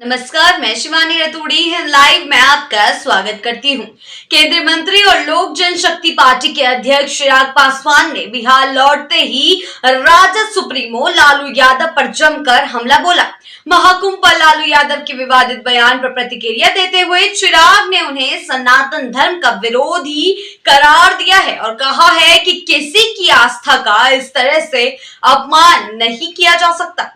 नमस्कार, मैं शिवानी रतूड़ी लाइव में आपका स्वागत करती हूं। केंद्रीय मंत्री और लोक जनशक्ति पार्टी के अध्यक्ष चिराग पासवान ने बिहार लौटते ही राजद सुप्रीमो लालू यादव पर जमकर हमला बोला। महाकुंभ पर लालू यादव के विवादित बयान पर प्रतिक्रिया देते हुए चिराग ने उन्हें सनातन धर्म का विरोधी करार दिया है और कहा है कि किसी की आस्था का इस तरह से अपमान नहीं किया जा सकता।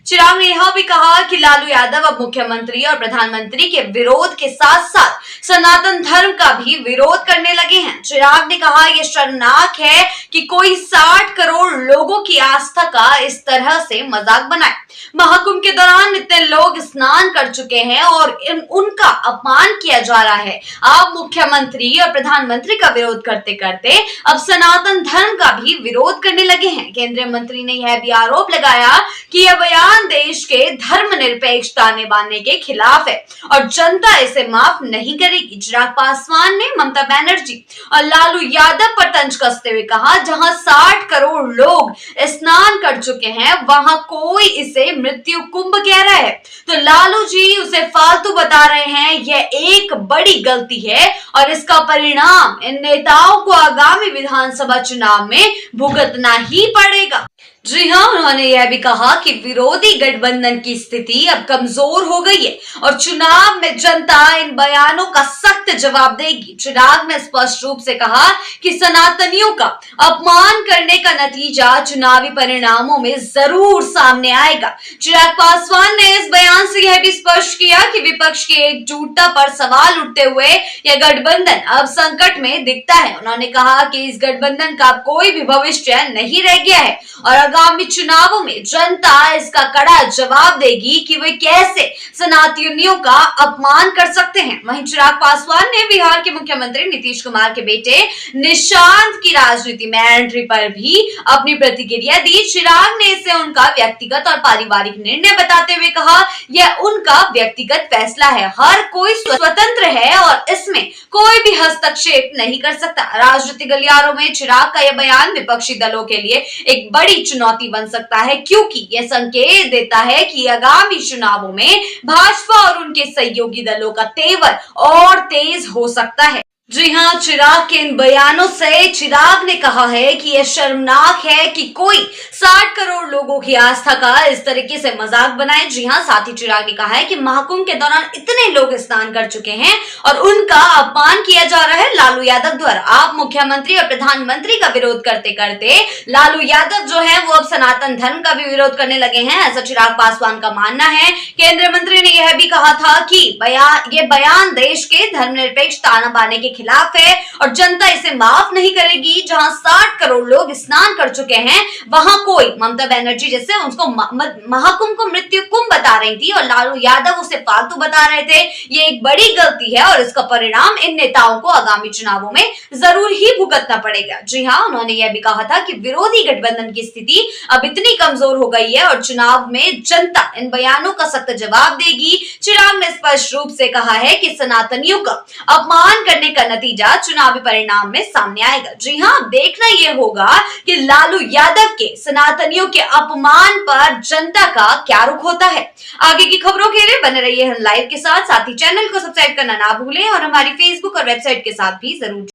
चिराग ने यह भी कहा कि लालू यादव अब मुख्यमंत्री और प्रधानमंत्री के विरोध के साथ साथ सनातन धर्म का भी विरोध करने लगे हैं। चिराग ने कहा, यह शर्मनाक है कि कोई 60 करोड़ लोगों की आस्था का इस तरह से मजाक बनाए। महाकुंभ के दौरान इतने लोग स्नान कर चुके हैं और उनका अपमान किया जा रहा है। आप मुख्यमंत्री और प्रधानमंत्री का विरोध करते करते अब सनातन धर्म का भी विरोध करने लगे हैं। केंद्रीय मंत्री ने यह भी आरोप लगाया कि यह बयान देश के धर्मनिरपेक्ष ताने बाने के खिलाफ है और जनता इसे माफ नहीं करेगी। चिराग पासवान ने ममता बनर्जी और लालू यादव पर तंज कसते हुए कहा, जहां 60 करोड़ लोग स्नान कर चुके हैं वहां कोई इसे मृत्यु कुंभ कह रहा है तो लालू जी उसे फालतू बता रहे हैं। यह एक बड़ी गलती है और इसका परिणाम इन नेताओं को आगामी विधानसभा चुनाव में भुगतना ही पड़ेगा। जी हाँ, उन्होंने यह भी कहा कि विरोधी गठबंधन की स्थिति अब कमजोर हो गई है और चुनाव में जनता इन बयानों का सख्त जवाब देगी। चिराग ने स्पष्ट रूप से कहा कि सनातनियों का अपमान करने का नतीजा चुनावी परिणामों में जरूर सामने आएगा। चिराग पासवान ने इस बयान से यह भी स्पष्ट किया कि विपक्ष की एकजुटता पर सवाल उठते हुए यह गठबंधन अब संकट में दिखता है। उन्होंने कहा कि इस गठबंधन का कोई भी भविष्य नहीं रह गया है और आगामी चुनावों में जनता इसका कड़ा जवाब देगी कि वे कैसे सनातनियों का अपमान कर सकते हैं। वहीं चिराग पासवान ने बिहार के मुख्यमंत्री नीतीश कुमार के बेटे निशांत की राजनीति में एंट्री पर भी अपनी प्रतिक्रिया दी। चिराग ने इसे उनका व्यक्तिगत और पारिवारिक निर्णय बताते हुए कहा, यह उनका व्यक्तिगत फैसला है, हर कोई स्वतंत्र है और इसमें कोई भी हस्तक्षेप नहीं कर सकता। राजनीतिक गलियारों में चिराग का यह बयान विपक्षी दलों के लिए एक बड़ी चुनौती बन सकता है, क्योंकि यह संकेत देता है कि आगामी चुनावों में भाजपा और उनके सहयोगी दलों का तेवर और तेज हो सकता है। जी हाँ, चिराग के इन बयानों से चिराग ने कहा है कि यह शर्मनाक है कि कोई 60 करोड़ लोगों की आस्था का इस तरीके से मजाक बनाए। जी हाँ, साथ ही चिराग ने कहा है कि महाकुंभ के दौरान इतने लोग स्नान कर चुके हैं और उनका अपमान किया जा रहा है लालू यादव द्वारा। आप मुख्यमंत्री और प्रधानमंत्री का विरोध करते करते लालू यादव जो है वो अब सनातन धर्म का भी विरोध करने लगे हैं, ऐसा चिराग पासवान का मानना है। केंद्रीय मंत्री ने यह भी कहा था कि ये बयान देश के धर्मनिरपेक्ष ताना बाने के खिलाफ है और जनता इसे माफ नहीं करेगी। जहां 60 करोड़ लोग स्नान कर चुके हैं वहां कोई ममता बनर्जी जैसे उसको महाकुंभ को मृत्यु कुंभ बता रही थी और लालू यादव उसे फालतू बता रहे थे। ये एक बड़ी गलती है और इसका परिणाम इन नेताओं को आगामी चुनावों में जरूर ही भुगतना पड़ेगा। जी हाँ, उन्होंने यह भी कहा था कि विरोधी गठबंधन की स्थिति अब इतनी कमजोर हो गई है और चुनाव में जनता इन बयानों का सख्त जवाब देगी। चिराग ने स्पष्ट रूप से कहा है कि सनातनियों का अपमान करने का नतीजा चुनावी परिणाम में सामने आएगा। जी हाँ, देखना यह होगा कि लालू यादव के सनातनियों के अपमान पर जनता का क्या रुख होता है। आगे की खबरों के लिए बने रहिए हम लाइव के साथ ही चैनल को सब्सक्राइब करना ना भूलें और हमारी फेसबुक और वेबसाइट के साथ भी जरूर